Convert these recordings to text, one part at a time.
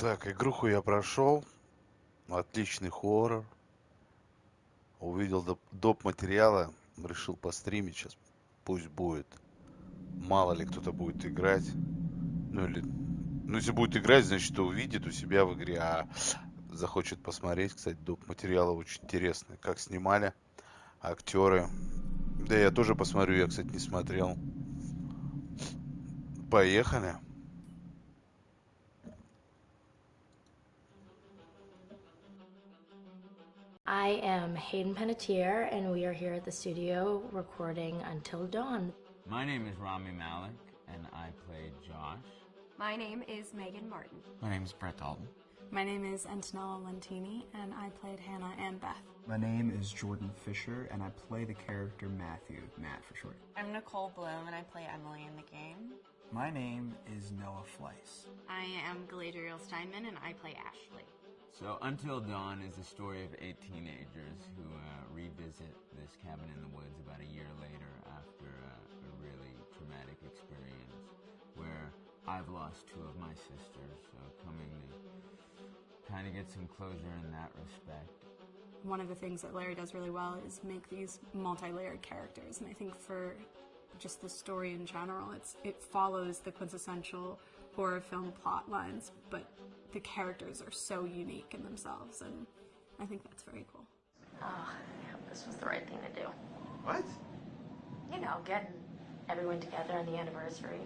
Так, игруху я прошел. Отличный хоррор. Увидел доп. Материала. Решил постримить сейчас. Пусть будет. Мало ли кто-то будет играть. Ну или... Ну, если будет играть, значит, увидит у себя в игре. А захочет посмотреть, кстати, доп. Материалы очень интересные. Как снимали актеры. Да я тоже посмотрю. Я, кстати, не смотрел. Поехали. I am Hayden Panettiere, and we are here at the studio recording Until Dawn. My name is Rami Malek, and I play Josh. My name is Megan Martin. My name is Brett Dalton. My name is Antonella Lentini, and I played Hannah and Beth. My name is Jordan Fisher, and I play the character Matthew, Matt for short. I'm Nicole Bloom, and I play Emily in the game. My name is Noah Fleiss. I am Galadriel Steinman, and I play Ashley. So, Until Dawn is the story of 8 teenagers who revisit this cabin in the woods about a year later after a really traumatic experience where I've lost 2 of my sisters, so coming to kind of get some closure in that respect. One of the things that Larry does really well is make these multi-layered characters, and I think for just the story in general, it follows the quintessential horror film plot lines, but the characters are so unique in themselves, and I think that's very cool. Oh, I hope this was the right thing to do. What? You know, getting everyone together on the anniversary.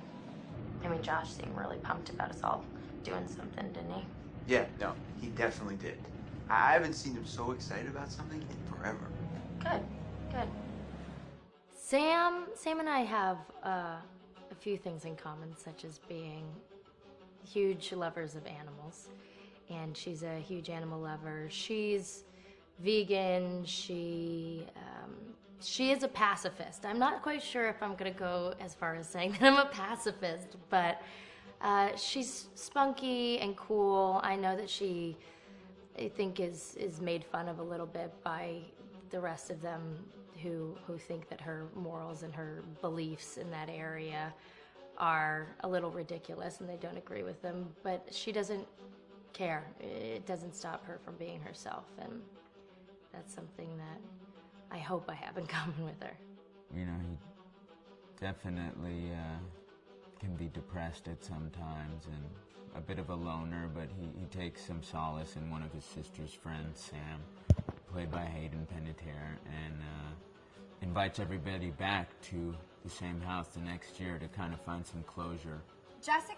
I mean, Josh seemed really pumped about us all doing something, didn't he? Yeah, no, he definitely did. I haven't seen him so excited about something in forever. Good, good. Sam and I have a few things in common, such as being huge lovers of animals, and she's a huge animal lover. She's vegan. She is a pacifist. I'm not quite sure if I'm gonna go as far as saying that I'm a pacifist, but she's spunky and cool. I know that she, I think, is made fun of a little bit by the rest of them who think that her morals and her beliefs in that area are a little ridiculous and they don't agree with them, but she doesn't care. It doesn't stop her from being herself, and that's something that I hope I have in common with her. You know, he definitely can be depressed at some times and a bit of a loner, but he takes some solace in one of his sister's friends, Sam, played by Hayden Panettiere, and invites everybody back to the same house the next year to kind of find some closure. Jessica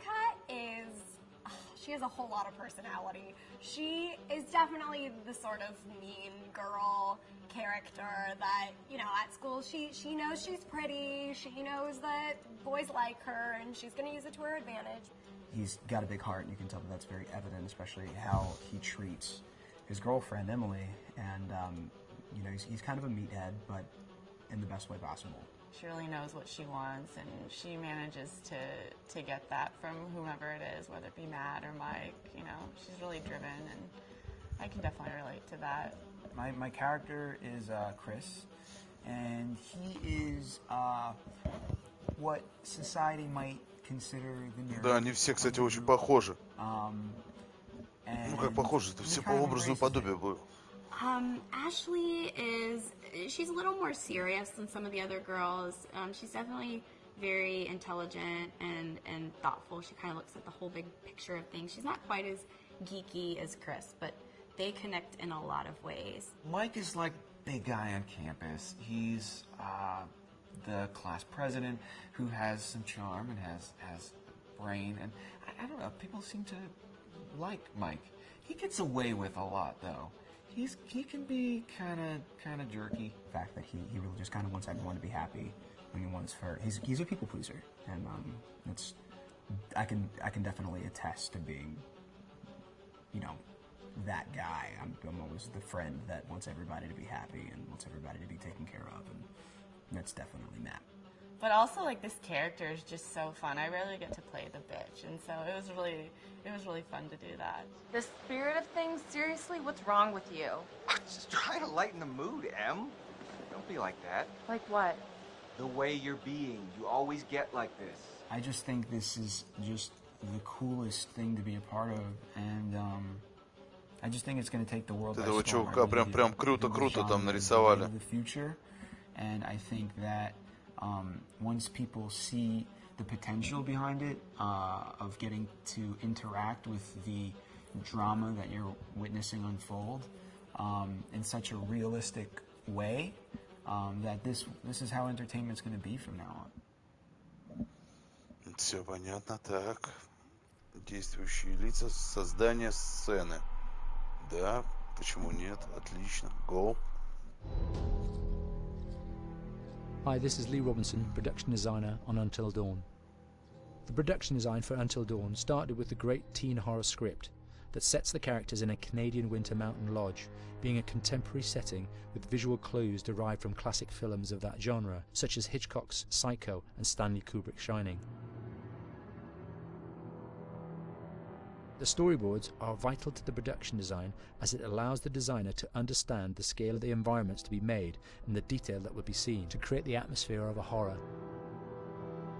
she has a whole lot of personality. She is definitely the sort of mean girl character that, you know, at school she knows she's pretty, she knows that boys like her, and she's going to use it to her advantage. He's got a big heart, and you can tell that that's very evident, especially how he treats his girlfriend, Emily, and, you know, he's kind of a meathead, but in the best way possible. She really knows what she wants, and she manages to get that from whomever it is, whether it be Matt or Mike. You know, she's really driven, and I can definitely relate to that. My character is Chris, and he is what society might consider the nerd. Да, они все, кстати, очень похожи. Ну, как похожи, это все по образу и подобию были. Ashley she's a little more serious than some of the other girls. She's definitely very intelligent and thoughtful. She kind of looks at the whole big picture of things. She's not quite as geeky as Chris, but they connect in a lot of ways. Mike is like big guy on campus. He's the class president who has some charm and has brain, and I don't know, people seem to like Mike. He gets away with a lot, though. He can be kind of jerky. The fact that he really just kind of wants everyone to be happy. When he wants her, he's a people pleaser, and it's I can definitely attest to being, you know, that guy. I'm always the friend that wants everybody to be happy and wants everybody to be taken care of, and that's definitely Matt. But also, like, this character is just so fun. I rarely get to play the bitch, and so it was really fun to do that. The spirit of things, seriously, what's wrong with you? I'm just trying to lighten the mood, Em. Don't be like that. Like what? The way you're being. You always get like this. I just think this is just the coolest thing to be a part of, and I just think it's going to take the world by Этого storm. чувака прям круто там нарисовали. The future, and I think that once people see the potential behind it, of getting to interact with the drama that you're witnessing unfold in such a realistic way, that this is how entertainment's going to be from now on. Все понятно, так. Действующие лица, создание сцены. Да, почему нет? Отлично. Go. Hi, this is Lee Robinson, production designer on Until Dawn. The production design for Until Dawn started with the great teen horror script that sets the characters in a Canadian winter mountain lodge, being a contemporary setting with visual clues derived from classic films of that genre, such as Hitchcock's Psycho and Stanley Kubrick's Shining. The storyboards are vital to the production design, as it allows the designer to understand the scale of the environments to be made and the detail that will be seen to create the atmosphere of a horror.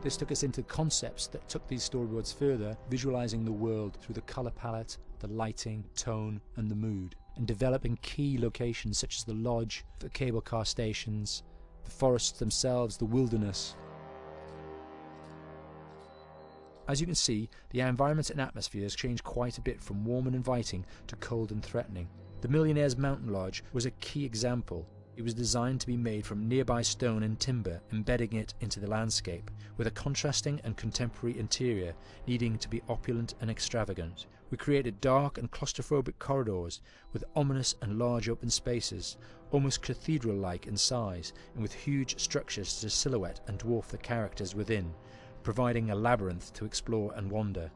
This took us into concepts that took these storyboards further, visualizing the world through the color palette, the lighting, tone and the mood, and developing key locations such as the lodge, the cable car stations, the forests themselves, the wilderness. As you can see, the environments and atmospheres change quite a bit from warm and inviting to cold and threatening. The Millionaire's Mountain Lodge was a key example. It was designed to be made from nearby stone and timber, embedding it into the landscape, with a contrasting and contemporary interior needing to be opulent and extravagant. We created dark and claustrophobic corridors with ominous and large open spaces, almost cathedral-like in size, and with huge structures to silhouette and dwarf the characters within, providing a labyrinth to explore and wander.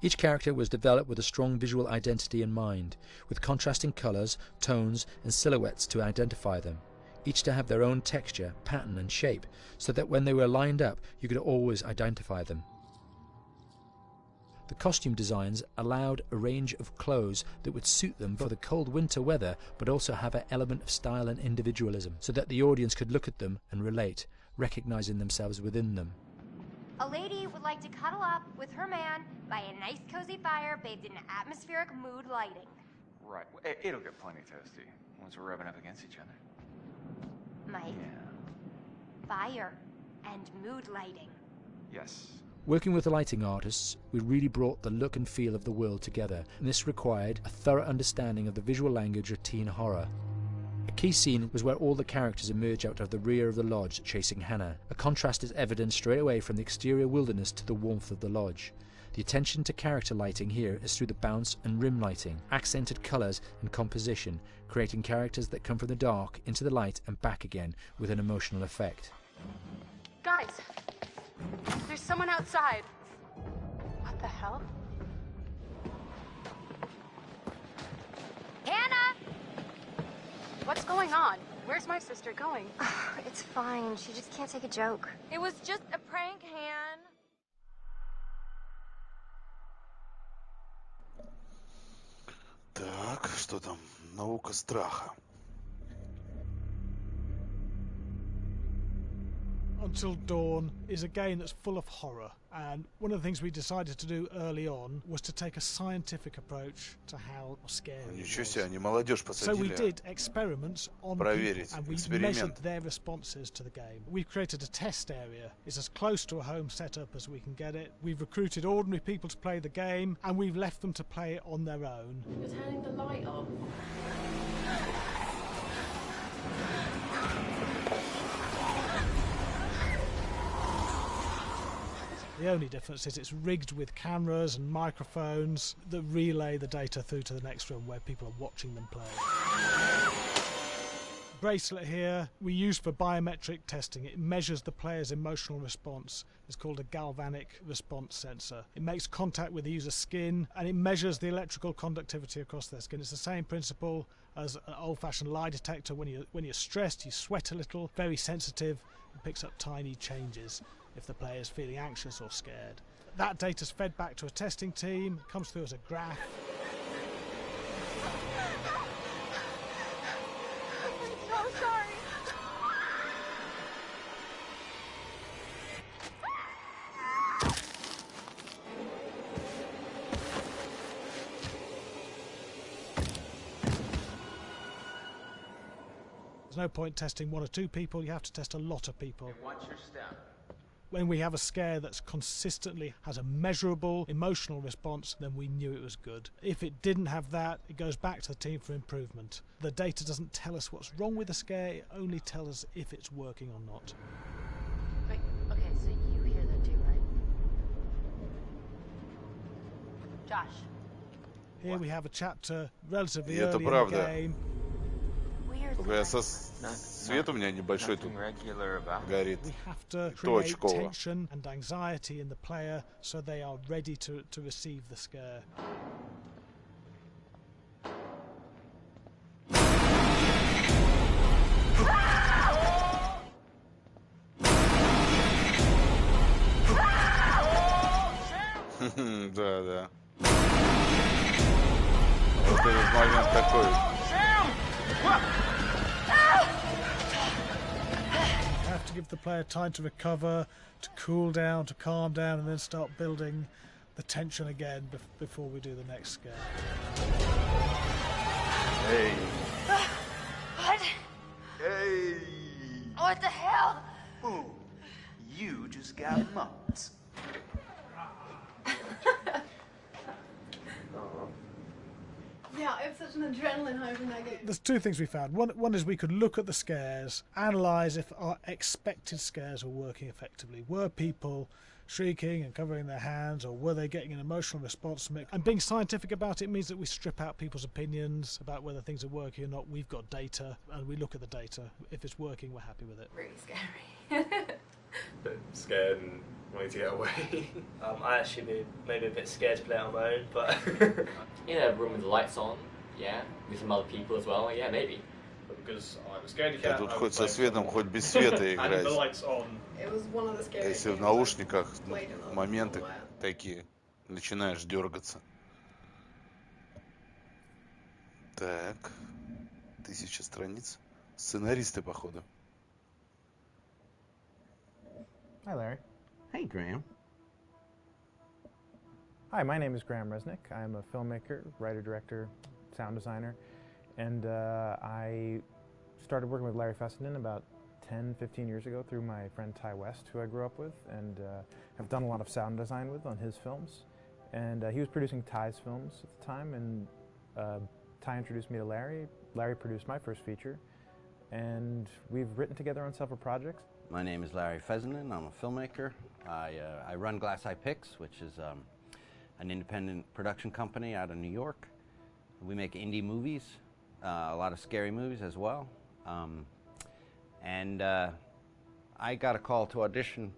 Each character was developed with a strong visual identity in mind, with contrasting colours, tones and silhouettes to identify them, each to have their own texture, pattern and shape, so that when they were lined up you could always identify them. The costume designs allowed a range of clothes that would suit them for the cold winter weather, but also have an element of style and individualism, so that the audience could look at them and relate, recognizing themselves within them. A lady would like to cuddle up with her man by a nice cozy fire bathed in atmospheric mood lighting. Right. It'll get plenty toasty once we're rubbing up against each other. Mike? Yeah. Fire and mood lighting. Yes. Working with the lighting artists, we really brought the look and feel of the world together, and this required a thorough understanding of the visual language of teen horror. A key scene was where all the characters emerge out of the rear of the lodge chasing Hannah. A contrast is evident straight away from the exterior wilderness to the warmth of the lodge. The attention to character lighting here is through the bounce and rim lighting, accented colours and composition, creating characters that come from the dark into the light and back again with an emotional effect. Guys, there's someone outside. What the hell? Hannah! What's going on? Where's my sister going? It's fine. She just can't take a joke. It was just a prank, Han. Так, что там? Наука страха. Until Dawn is a game that's full of horror, and one of the things we decided to do early on was to take a scientific approach to how scary it Ничего was. себе, они молодежь So we посадили. did experiments on Проверить, people, and we эксперимент. measured their responses to the game. We've created a test area. It's as close to a home setup as we can get it. We've recruited ordinary people to play the game, and we've left them to play it on their own. You're turning the light off. The only difference is it's rigged with cameras and microphones that relay the data through to the next room where people are watching them play. Bracelet here we use for biometric testing. It measures the player's emotional response. It's called a galvanic response sensor. It makes contact with the user's skin and it measures the electrical conductivity across their skin. It's the same principle as an old-fashioned lie detector. When you're stressed, you sweat a little, very sensitive, and picks up tiny changes if the player is feeling anxious or scared. That data's fed back to a testing team, comes through as a graph. I'm so sorry. There's no point testing 1 or 2 people, you have to test a lot of people. And what's your step? When we have a scare that's consistently has a measurable emotional response, then we knew it was good. If it didn't have that, it goes back to the team for improvement. The data doesn't tell us what's wrong with the scare, it only tells us if it's working or not. Wait, okay, so you hear that too, right? Josh. Here we have a chapter relatively И это early in the правда. game. Только я свет у меня небольшой тут горит. We have to create Точково. tension and anxiety in the player so they are ready to receive the scare. Да, да. Вот этот момент такой. You have to give the player time to recover, to cool down, to calm down, and then start building the tension again before we do the next scare. Hey. What? Hey. What the hell? Ooh, you just got mugged. Yeah, I have such an adrenaline high from that game. There's 2 things we found. One is we could look at the scares, analyse if our expected scares were working effectively. Were people shrieking and covering their hands, or were they getting an emotional response from it? And being scientific about it means that we strip out people's opinions about whether things are working or not. We've got data, and we look at the data. If it's working, we're happy with it. Really scary. Bit scared and wanting to get away. I actually maybe a bit scared to play on my own, but in a room with the lights on, yeah, with some other people as well, yeah, maybe. Because I was scared to Да get тут out, хоть со светом, хоть без света and играть. the lights on. It was one of the scariest Если в games наушниках I've played in a моменты while. такие, начинаешь дергаться. Так, 1000 страниц. Сценаристы, походу. Hi, Larry. Hey, Graham. Hi, my name is Graham Resnick. I'm a filmmaker, writer, director, sound designer, and I started working with Larry Fessenden about 10-15 years ago through my friend Ty West, who I grew up with, and have done a lot of sound design with on his films. And he was producing Ty's films at the time, and Ty introduced me to Larry. Larry produced my first feature, and we've written together on several projects. My name is Larry Fessenden. I'm a filmmaker. I run Glass Eye Pix, which is an independent production company out of New York. We make indie movies, a lot of scary movies as well. And I got a call to audition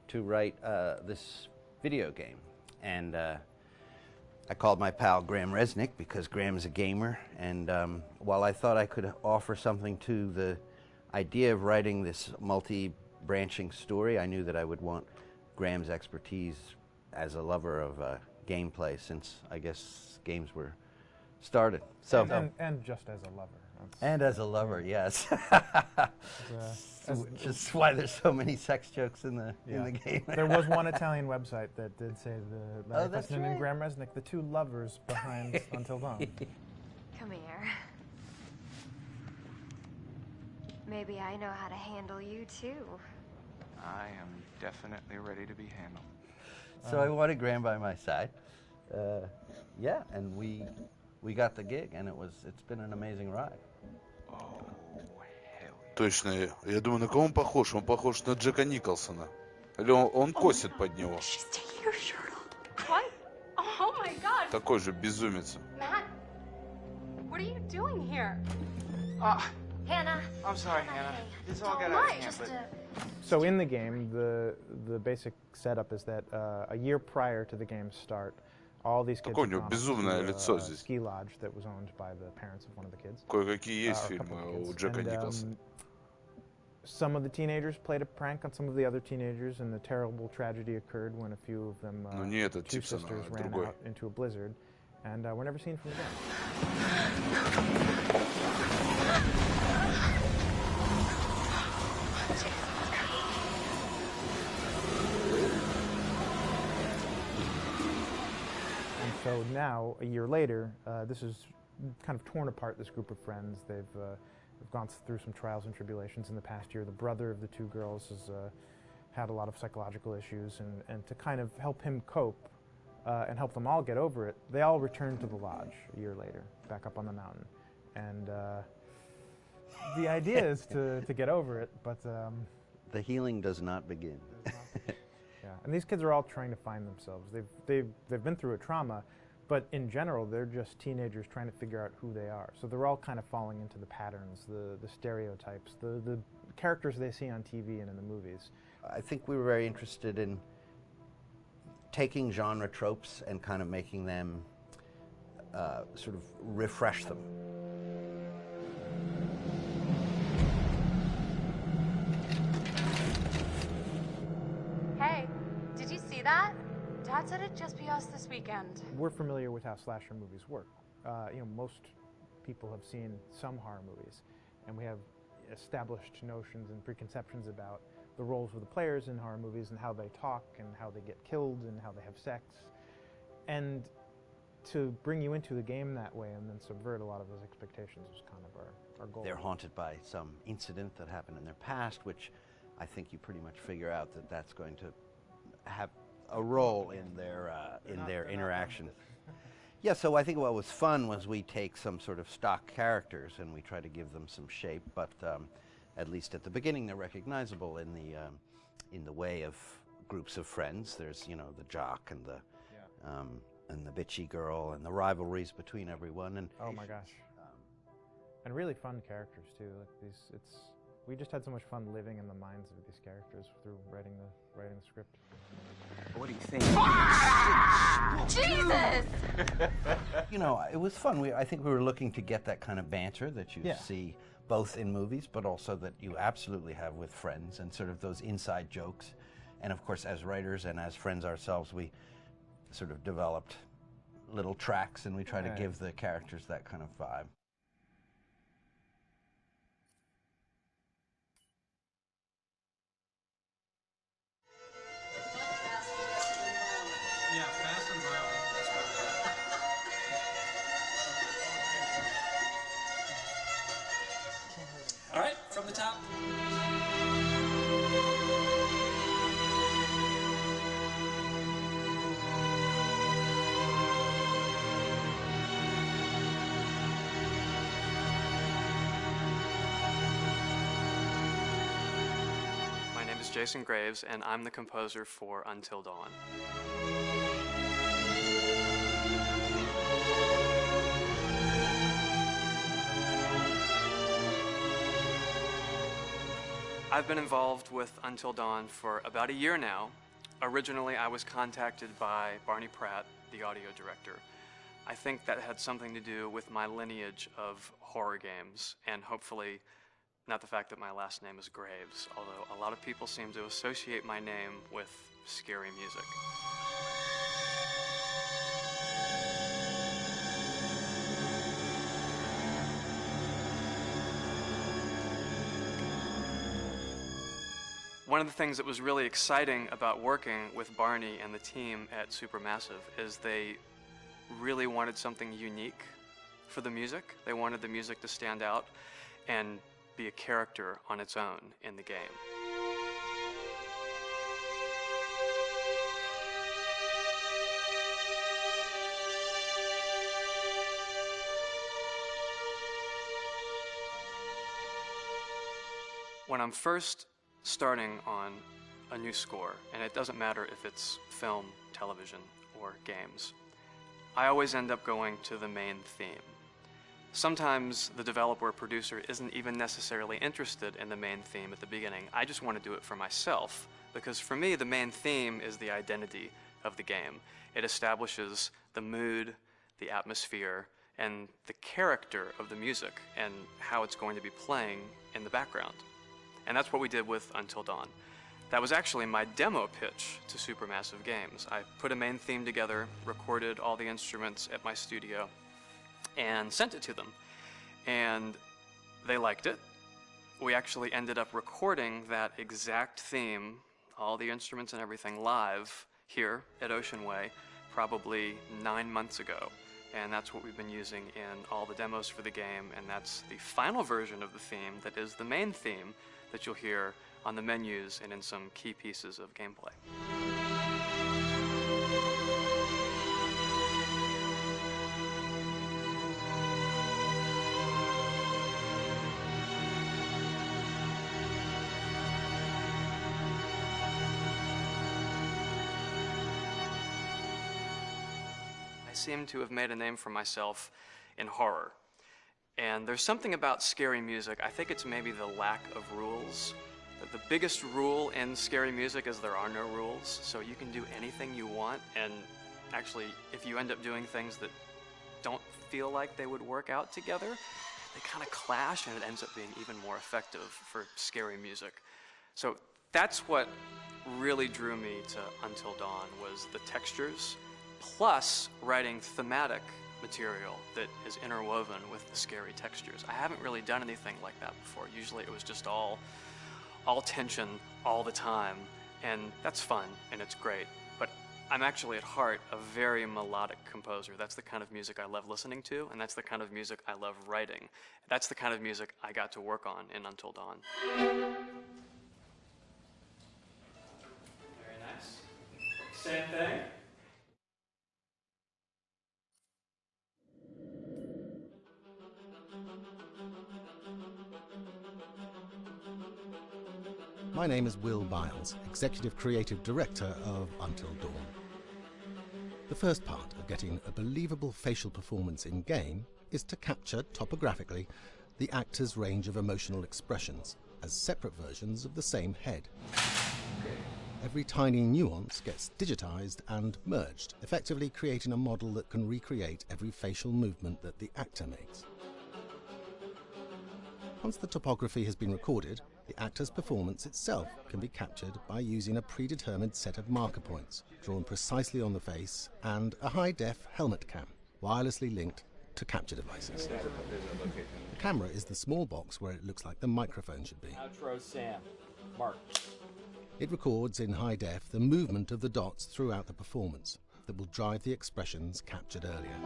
to write this video game. And I called my pal Graham Resnick because Graham is a gamer. And while I thought I could offer something to the idea of writing this multi-branching story, I knew that I would want Graham's expertise as a lover of gameplay, since I guess games were started. So and just as a lover. And as a lover, yes. Which is why there's so many sex jokes in the game. There was one Italian website that did say the Larry that's Fessenden right. and Graham Resnick, the 2 lovers behind Until Dawn. Come here. Maybe I know how to handle you too. I am definitely ready to be handled. So I wanted Graham by my side. Yeah, and we got the gig, and it's been an amazing ride. Точно. Я думаю, на кого он похож? Он похож на Джека Николсона. Или он косит под него? What? Oh my god! Такой же безумец. Matt, what are you doing here? Hannah. I'm sorry, Hannah. This all got Don't out of lie, hand, just but So in the game, the basic setup is that a year prior to the game's start, all these kids Такое у had него gone безумное to лицо a здесь. ski lodge that was owned by the parents of one of the kids. Кое-какие есть Or a couple фильмы of у kids. Джека And, Николсона. some of the teenagers played a prank on some of the other teenagers, and a terrible tragedy occurred when a few of them, Ну не этот 2 Типсон, sisters, а ran другой. out into a blizzard, and were never seen from again. And so now, a year later, this is kind of torn apart, this group of friends. They've have gone through some trials and tribulations in the past year. The brother of the two girls has had a lot of psychological issues, and to kind of help him cope and help them all get over it, they all returned to the lodge a year later, back up on the mountain. And the idea is to get over it, but... the healing does not begin. Yeah, and these kids are all trying to find themselves. They've been through a trauma, but in general, they're just teenagers trying to figure out who they are. So they're all kind of falling into the patterns, the stereotypes, the characters they see on TV and in the movies. I think we were very interested in taking genre tropes and kind of making them sort of refresh them. Hey, did you see that? Dad said it'd just be us this weekend. We're familiar with how slasher movies work. Most people have seen some horror movies, and we have established notions and preconceptions about the roles of the players in horror movies and how they talk and how they get killed and how they have sex. And to bring you into the game that way and then subvert a lot of those expectations was kind of our goal. They're haunted by some incident that happened in their past, which I think you pretty much figure out that that's going to have a role in their interaction. Yeah, so I think what was fun was we take some sort of stock characters and we try to give them some shape, but at least at the beginning they're recognizable in the way of groups of friends. There's, you know, the jock and the bitchy girl and the rivalries between everyone. And oh my gosh, and really fun characters too. Like we just had so much fun living in the minds of these characters through writing the script. What do you think? Jesus! You know, it was fun. I think we were looking to get that kind of banter that you see both in movies, but also that you absolutely have with friends, and sort of those inside jokes. And of course, as writers and as friends ourselves, we sort of developed little tracks, and we try to give the characters that kind of vibe. Yeah, fast and violent. All right, from the top. My name is Jason Graves, and I'm the composer for Until Dawn. I've been involved with Until Dawn for about a year now. Originally, I was contacted by Barney Pratt, the audio director. I think that had something to do with my lineage of horror games, and hopefully not the fact that my last name is Graves, although a lot of people seem to associate my name with scary music. One of the things that was really exciting about working with Barney and the team at Supermassive is they really wanted something unique for the music. They wanted the music to stand out and be a character on its own in the game. When I'm first starting on a new score, and it doesn't matter if it's film, television, or games, I always end up going to the main theme. Sometimes the developer or producer isn't even necessarily interested in the main theme at the beginning. I just want to do it for myself, because for me the main theme is the identity of the game. It establishes the mood, the atmosphere, and the character of the music and how it's going to be playing in the background. And that's what we did with Until Dawn. That was actually my demo pitch to Supermassive Games. I put a main theme together, recorded all the instruments at my studio, and sent it to them. And they liked it. We actually ended up recording that exact theme, all the instruments and everything, live here at Ocean Way probably 9 months ago. and that's what we've been using in all the demos for the game, and that's the final version of the theme that is the main theme that you'll hear on the menus and in some key pieces of gameplay. I seem to have made a name for myself in horror. And there's something about scary music. I think it's maybe the lack of rules. The biggest rule in scary music is there are no rules. So you can do anything you want. And actually, if you end up doing things that don't feel like they would work out together, they kind of clash and it ends up being even more effective for scary music. So that's what really drew me to Until Dawn, was the textures, plus writing thematic material that is interwoven with the scary textures. I haven't really done anything like that before. Usually it was just all tension all the time, and that's fun and it's great. But I'm actually at heart a very melodic composer. That's the kind of music I love listening to, and that's the kind of music I love writing. That's the kind of music I got to work on in Until Dawn. Very nice. Same thing. My name is Will Biles, Executive Creative Director of Until Dawn. The first part of getting a believable facial performance in-game is to capture, topographically, the actor's range of emotional expressions as separate versions of the same head. Every tiny nuance gets digitized and merged, effectively creating a model that can recreate every facial movement that the actor makes. Once the topography has been recorded, the actor's performance itself can be captured by using a predetermined set of marker points, drawn precisely on the face, and a high-def helmet cam, wirelessly linked to capture devices. The camera is the small box where it looks like the microphone should be. Outro Sam. Mark. It records in high def the movement of the dots throughout the performance that will drive the expressions captured earlier.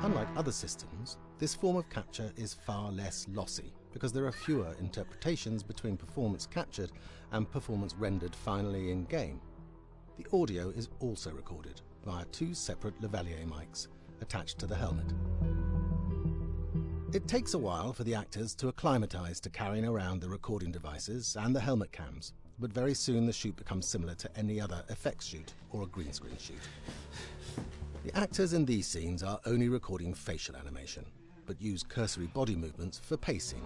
Unlike other systems, this form of capture is far less lossy because there are fewer interpretations between performance captured and performance rendered finally in-game. The audio is also recorded via two separate lavalier mics attached to the helmet. It takes a while for the actors to acclimatize to carrying around the recording devices and the helmet cams, but very soon the shoot becomes similar to any other effects shoot or a green screen shoot. The actors in these scenes are only recording facial animation, but use cursory body movements for pacing.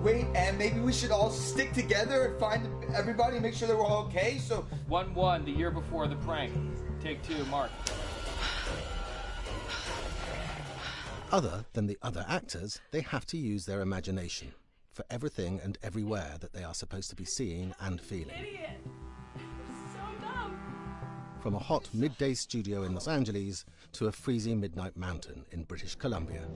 Wait, and maybe we should all stick together and find everybody and make sure that we're all okay, so... 1-1, the year before the prank. Take 2, Mark. Other than the other actors, they have to use their imagination for everything and everywhere that they are supposed to be seeing and feeling. Idiot! So dumb! From a hot midday studio in Los Angeles to a freezing midnight mountain in British Columbia.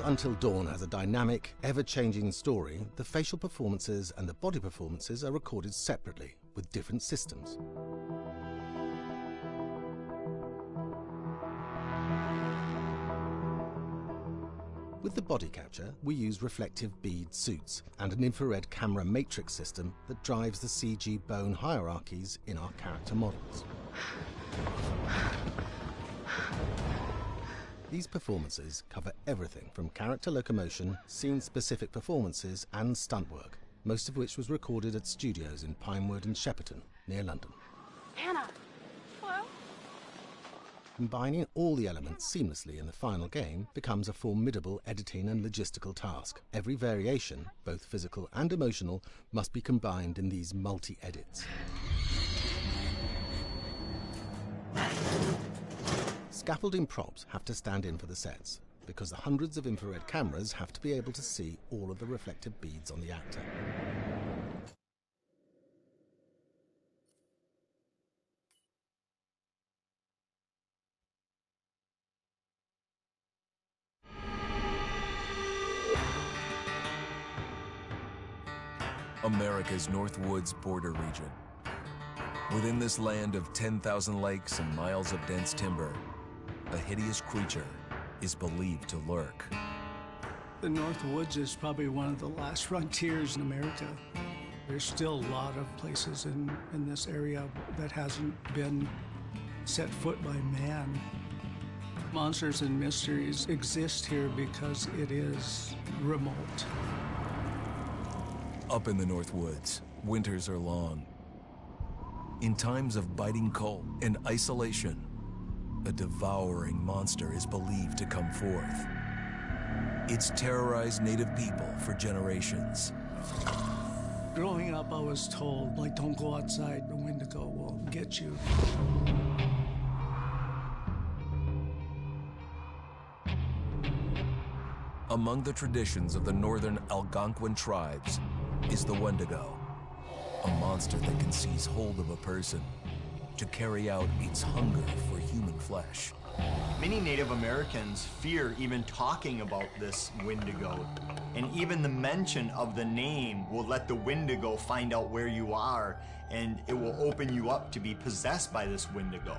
Until Dawn has a dynamic, ever-changing story, the facial performances and the body performances are recorded separately, with different systems. With the body capture, we use reflective bead suits and an infrared camera matrix system that drives the CG bone hierarchies in our character models. These performances cover everything from character locomotion, scene-specific performances and stunt work, most of which was recorded at studios in Pinewood and Shepperton, near London. Anna! Hello? Combining all the elements seamlessly in the final game becomes a formidable editing and logistical task. Every variation, both physical and emotional, must be combined in these multi-edits. Scaffolding props have to stand in for the sets. because the hundreds of infrared cameras have to be able to see all of the reflective beads on the actor. America's Northwoods border region. Within this land of 10,000 lakes and miles of dense timber, a hideous creature is believed to lurk. The Northwoods is probably one of the last frontiers in America. There's still a lot of places in this area that hasn't been set foot by man. Monsters and mysteries exist here because it is remote. Up in the Northwoods, winters are long. In times of biting cold and isolation, a devouring monster is believed to come forth. It's terrorized native people for generations. Growing up, I was told, like, don't go outside, the Wendigo will get you. Among the traditions of the northern Algonquin tribes is the Wendigo, a monster that can seize hold of a person to carry out its hunger for human flesh. Many Native Americans fear even talking about this Wendigo, and even the mention of the name will let the Wendigo find out where you are, and it will open you up to be possessed by this Wendigo.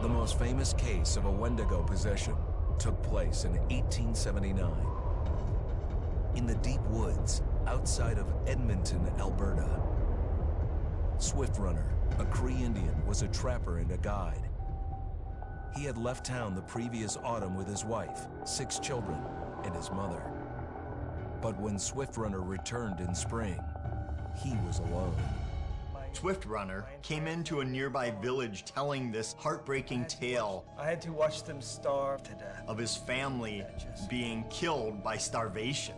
The most famous case of a Wendigo possession took place in 1879. In the deep woods outside of Edmonton, Alberta. Swift Runner, a Cree Indian, was a trapper and a guide. He had left town the previous autumn with his wife, 6 children, and his mother. But when Swift Runner returned in spring, he was alone. Swift Runner came into a nearby village telling this heartbreaking tale. I had to watch them starve to death. Of his family being killed by starvation,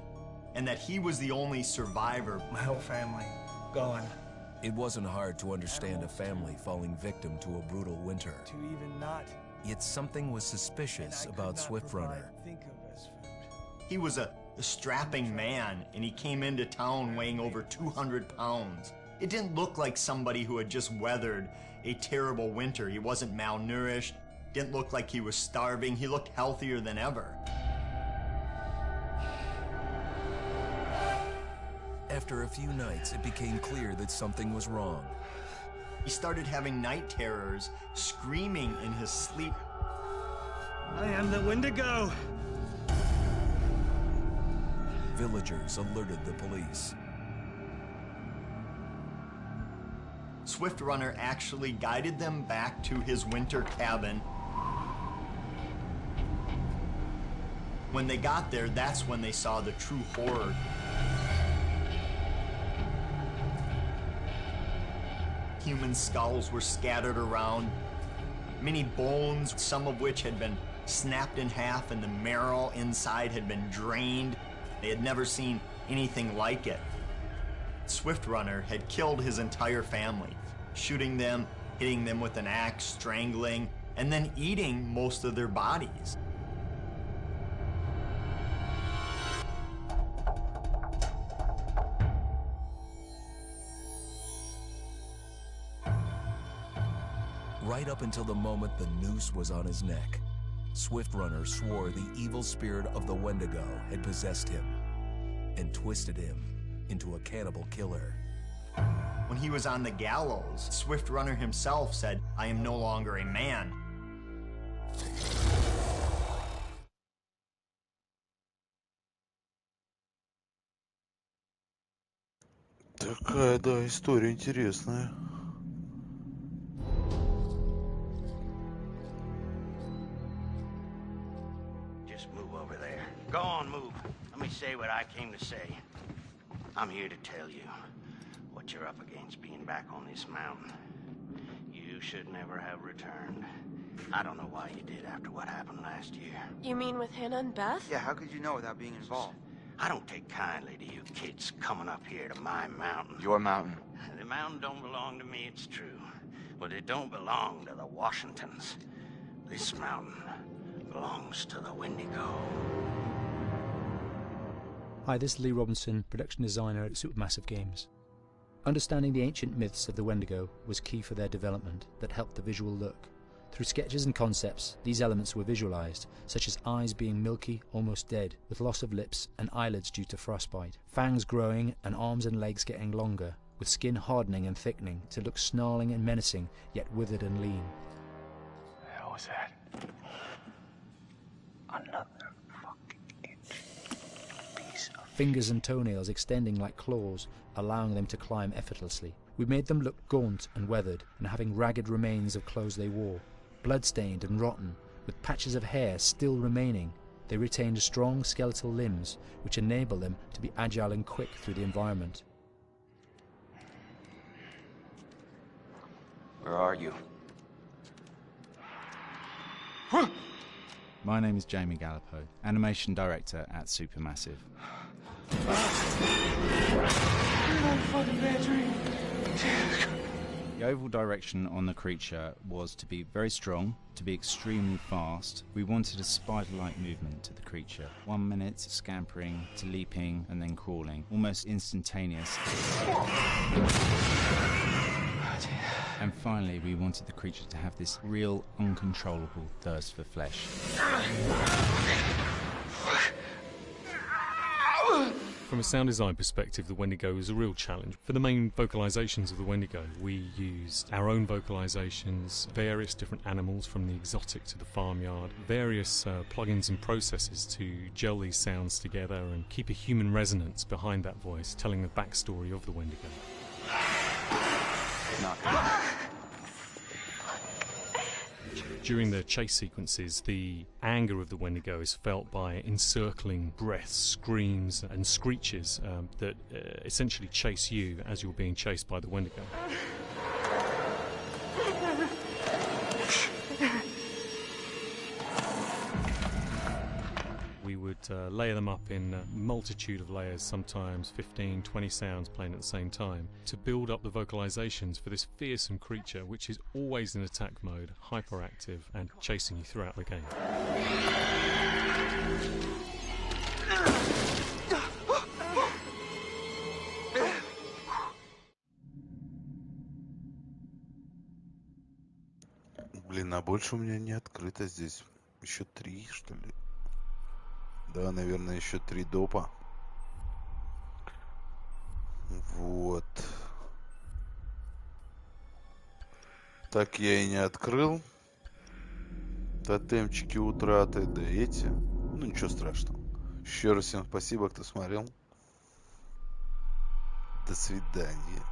and that he was the only survivor. My whole family gone. It wasn't hard to understand a family falling victim to a brutal winter. To even not. Yet something was suspicious about Swift Runner. He was a strapping man, and he came into town weighing over 200 pounds. It didn't look like somebody who had just weathered a terrible winter. He wasn't malnourished, didn't look like he was starving. He looked healthier than ever. After a few nights, it became clear that something was wrong. He started having night terrors, screaming in his sleep. I am the Wendigo! Villagers alerted the police. Swift Runner actually guided them back to his winter cabin. When they got there, that's when they saw the true horror. Human skulls were scattered around, many bones, some of which had been snapped in half, and the marrow inside had been drained. They had never seen anything like it. Swift Runner had killed his entire family, shooting them, hitting them with an axe, strangling, and then eating most of their bodies. Right up until the moment the noose was on his neck, Swift Runner swore the evil spirit of the Wendigo had possessed him and twisted him into a cannibal killer. When he was on the gallows, Swift Runner himself said, "I am no longer a man." Такая, да, история интересная. Just move over there. Go on, move. Let me say what I came to say. I'm here to tell you what you're up against being back on this mountain. You should never have returned. I don't know why you did after what happened last year. You mean with Hannah and Beth? Yeah, how could you know without being involved? I don't take kindly to you kids coming up here to my mountain. Your mountain. The mountain don't belong to me, it's true. But it don't belong to the Washingtons. This mountain belongs to the Wendigo. Hi, this is Lee Robinson, production designer at Supermassive Games. Understanding the ancient myths of the Wendigo was key for their development that helped the visual look. Through sketches and concepts, these elements were visualized, such as eyes being milky, almost dead, with loss of lips and eyelids due to frostbite, fangs growing and arms and legs getting longer, with skin hardening and thickening to look snarling and menacing, yet withered and lean. What the hell was that? Another piece of... Fingers and toenails extending like claws, allowing them to climb effortlessly. We made them look gaunt and weathered, and having ragged remains of clothes they wore. Blood-stained and rotten, with patches of hair still remaining, they retained strong skeletal limbs, which enable them to be agile and quick through the environment. Where are you? My name is Jamie Gallipo, animation director at Supermassive. The overall direction on the creature was to be very strong, to be extremely fast. We wanted a spider-like movement to the creature. 1 minute scampering to leaping and then crawling, almost instantaneous. And finally, we wanted the creature to have this real, uncontrollable thirst for flesh. From a sound design perspective, the Wendigo is a real challenge. For the main vocalisations of the Wendigo, we used our own vocalisations, various different animals from the exotic to the farmyard, various plugins and processes to gel these sounds together and keep a human resonance behind that voice, telling the backstory of the Wendigo. During the chase sequences, the anger of the Wendigo is felt by encircling breaths, screams and screeches that essentially chase you as you're being chased by the Wendigo. We would layer them up in a multitude of layers, sometimes 15, 20 sounds playing at the same time, to build up the vocalizations for this fearsome creature which is always in attack mode, hyperactive and chasing you throughout the game. Блин, а больше у меня не открыто здесь. Еще 3, что ли? Да, наверное, еще 3 допа. Вот. Так я и не открыл. Тотемчики утраты, да эти. Ну, ничего страшного. Еще раз всем спасибо, кто смотрел. До свидания.